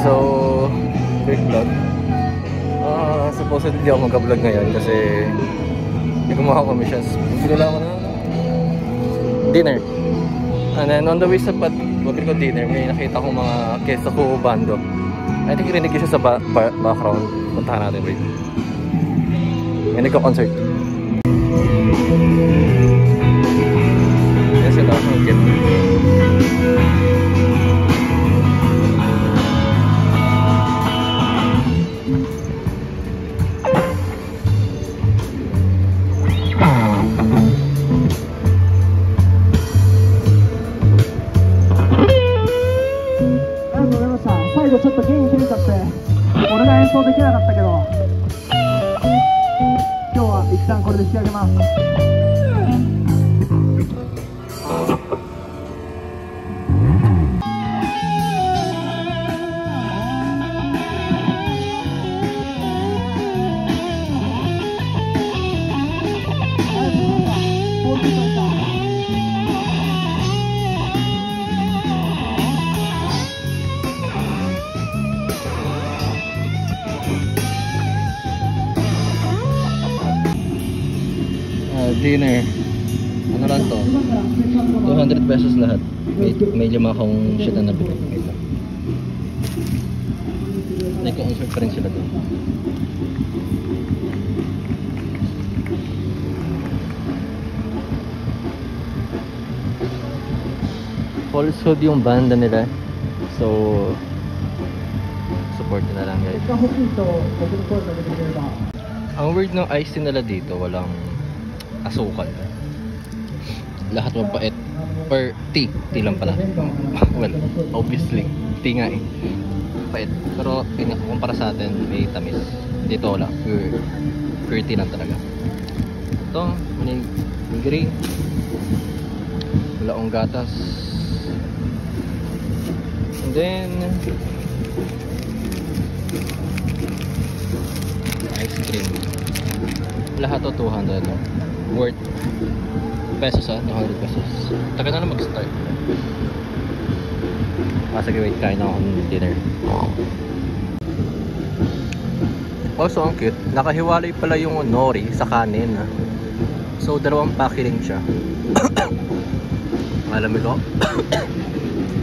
So, quick vlog. Supposedly di ako mag-vlog ngayon kasi hindi ko makakomissions. Bumili ako ng dinner. And then on the way sa pag-bumili ko dinner, may nakita kong mga Queso Cubo bando. I think rinig ko siya sa background. Puntahan natin, wait. May nagka-concert. Yan sila, okay. Dinner. Ano lang to? 200 pesos lahat. May lima akong shit na nabili. Nagka-concert pa rin sila doon. Falsehood yung banda nila. So, support na lang guys. Ang weird ng ice tea nila dito, walang asukal. Lahat mapait. Or tea. Tea lang pala. Well, obviously. Tea nga eh. Pait. Pero kumpara sa atin, may tamis. Dito wala. Pure tea lang talaga. Ito, may gray. Wala akong gatas. And then ice cream. Lahat to 200 no? Worth pesos 200 pesos. Tagal na mag-start. Sige wait, kain ako ng dinner. Also ang cute, nakahiwalay pala yung nori sa kanin. So dalawang packaging siya. Malamig ako.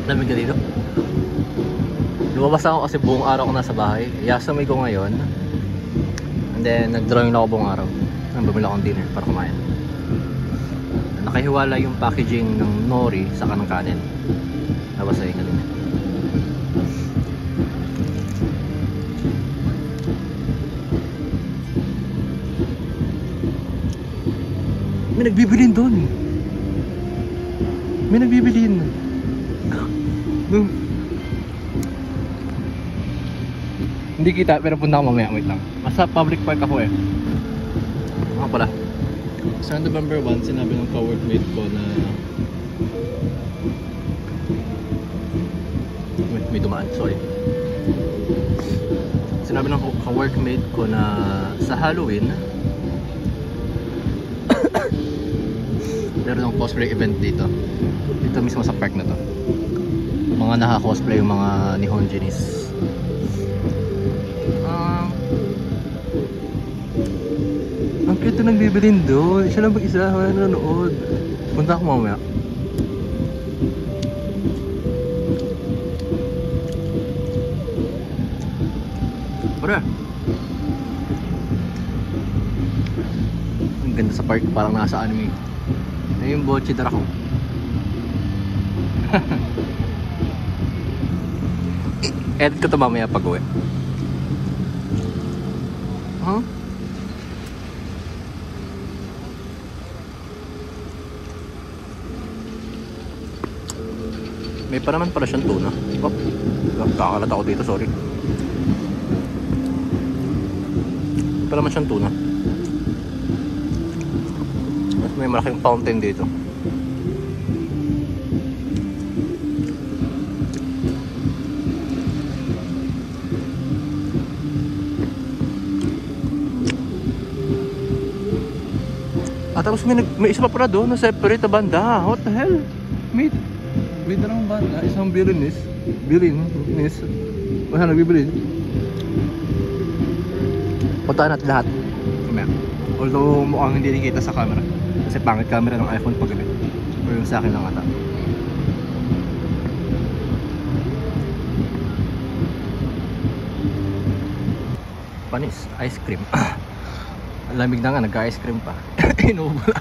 Lamig ka dito. Lumabas ako kasi buong araw ko nasa bahay. Yasamay ko ngayon. And then nag-drawing na ako buong araw. Bumili akong dinner para kumain. Nakahiwala yung packaging ng nori sa kanang kanin. Nabasahin ka din. May nagbibilin doon. May nagbibilin. Hindi kita pero punta ko mamaya. Wait lang. Masa public park ako eh. Ako pala. Sa November 1, sinabi ng ka-workmate ko na may dumaan, sorry. Sinabi ng ka-workmate ko na sa Halloween meron ng cosplay event dito. Dito mismo sa park na to. Mga naka-cosplay yung mga Nihon Genis. Ang cute nang bibilin doon. Siya lang mag-isa. Wala na nanood. Punta ako mamaya. Para. Ang ganda sa park. Parang nasa anime. Ayun yung Bochidara ko. Edit ko ito mamaya pag-uwi. Huh? May pa naman pala siyang tuna. Oh, kakalat ako dito, sorry. May pa naman siyang tuna. At may malaking fountain dito. Tapos may isa pa pala doon na separate na banda. What the hell? May dalawang banda. Isang villainist. Wala nagbibili. Puntaan natin lahat. Mamaya. Although mukhang hindi nakikita sa camera. Kasi pangit camera ng iPhone pag gabi. O yung sa akin lang ata. Panis, ice cream. Ang lamig na nga, nagka-ice cream pa. Inuubo na.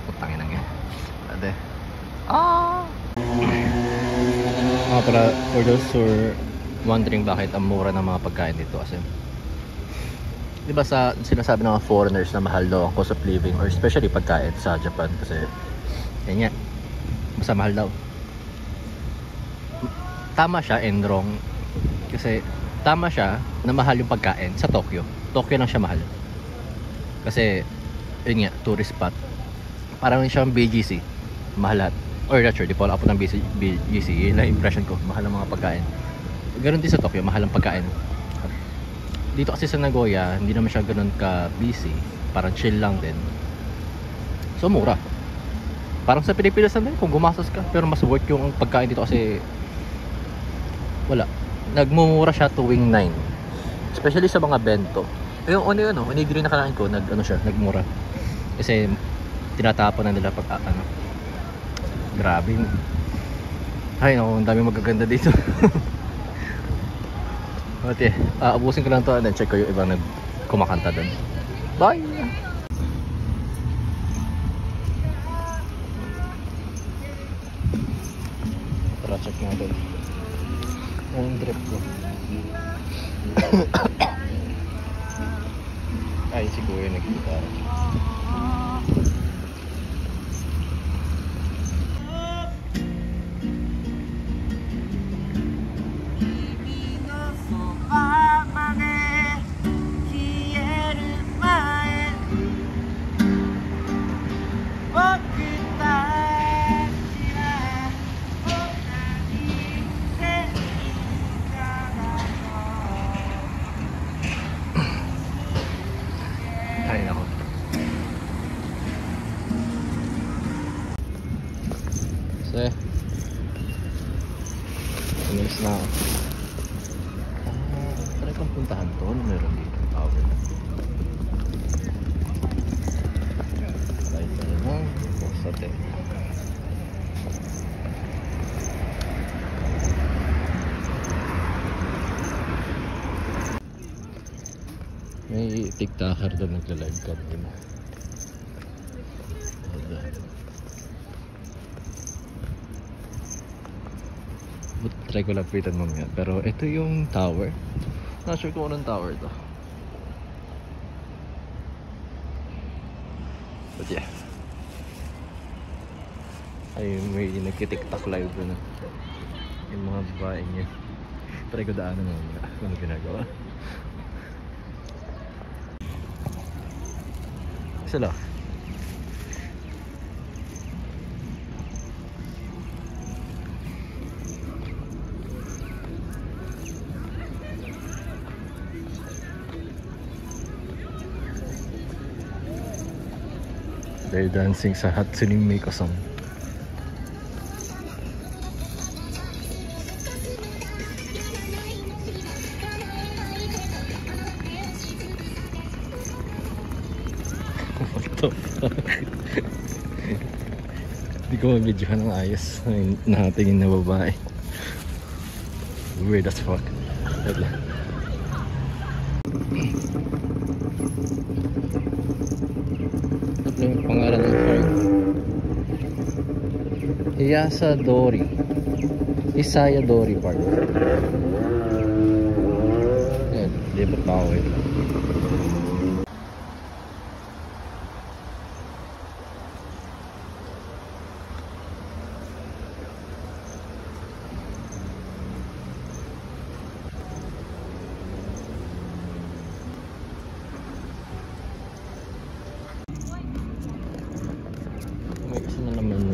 Putangin na nga. Ate. Para for those who are wondering bakit ang mura ng mga pagkain dito kasi diba sa sinasabi ng mga foreigners na mahal daw ang cost of living or especially pagkain sa Japan kasi yan nga basta mahal daw. Tama siya and wrong kasi tama siya na mahal yung pagkain sa Tokyo lang siya mahal kasi yun nga tourist spot parang siyang BGC mahal lahat or not sure di pa wala po ng BGC yun na impression ko mahal ang mga pagkain. Ganon din sa Tokyo mahal ang pagkain. Dito kasi sa Nagoya hindi naman siya ganun ka busy parang chill lang din so mura parang sa Pilipinas din kung gumastos ka pero mas worth yung pagkain dito kasi wala nagmumura siya tuwing 9 especially sa mga bento yung onigiri na kanain ko nagmura kasi tinatapon na nila pag grabe ay no ang dami magaganda dito. Okay, abusin ko lang to and then check ko yung ibang kumakanta doon. Bye! Tara, check natin yung trip ko. Ay, si Kuya nagkita. Kasi umalis na ako. Try kong puntahan to. Ano meron dito? Tower. Right na lang. Posate. May tiktakar doon nagla-live cam din. Try ko lapitan mamaya. Pero ito yung tower. Not sure kung anong tower to. But yeah. Ay may nagki-tiktok live na. Yung mga babae niya. Try ko daanan mamaya. Ano ginagawa? Sila. They're dancing sa Hatsune Miku song. What the fuck? Hindi ko mabidyohan ng ayos. Nakatingin na babae. Weird as fuck. Wait lang. Ano yung pangalan ng park? Isayadori Park. Ayan, di ba tao ito?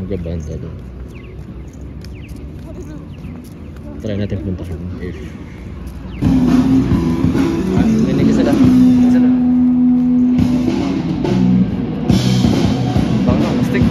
Gabanda doon. Try natin puntahan if hindi sila bang na, stick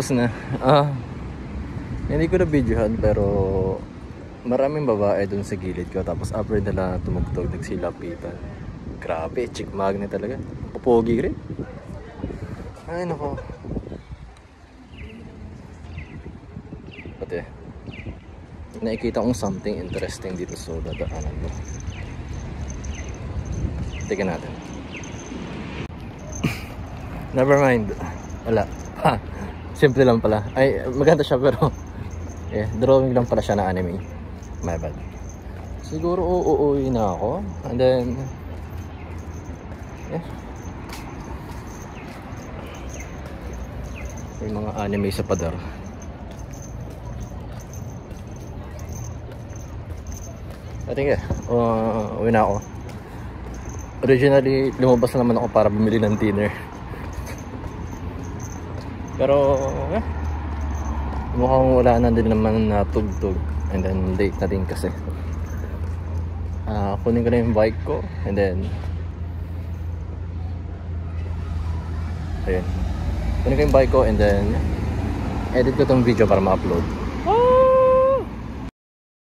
Tapos na. Hindi ko na videohan pero maraming babae dun sa gilid ko. Tapos after nila tumugtog, nagsilapitan. Grabe, chick magnet talaga. Pupogi rin. Ay nako. Pati nakikita kong something interesting dito sa dadaanan mo. Tingnan natin. Never mind. Wala. Simple lang pala. Ay, maganda siya pero drawing lang pala siya na anime. My bad. Siguro uuwi na ako. And then may mga anime sa pader. I think uwi na ako. Originally lumabas na naman ako para bumili ng dinner. Pero mukhang wala na din naman na tugtog. And then late na din kasi. Kunin ko na yung bike ko. And then ayun, kunin ko yung bike ko. And then edit ko tong video para ma-upload.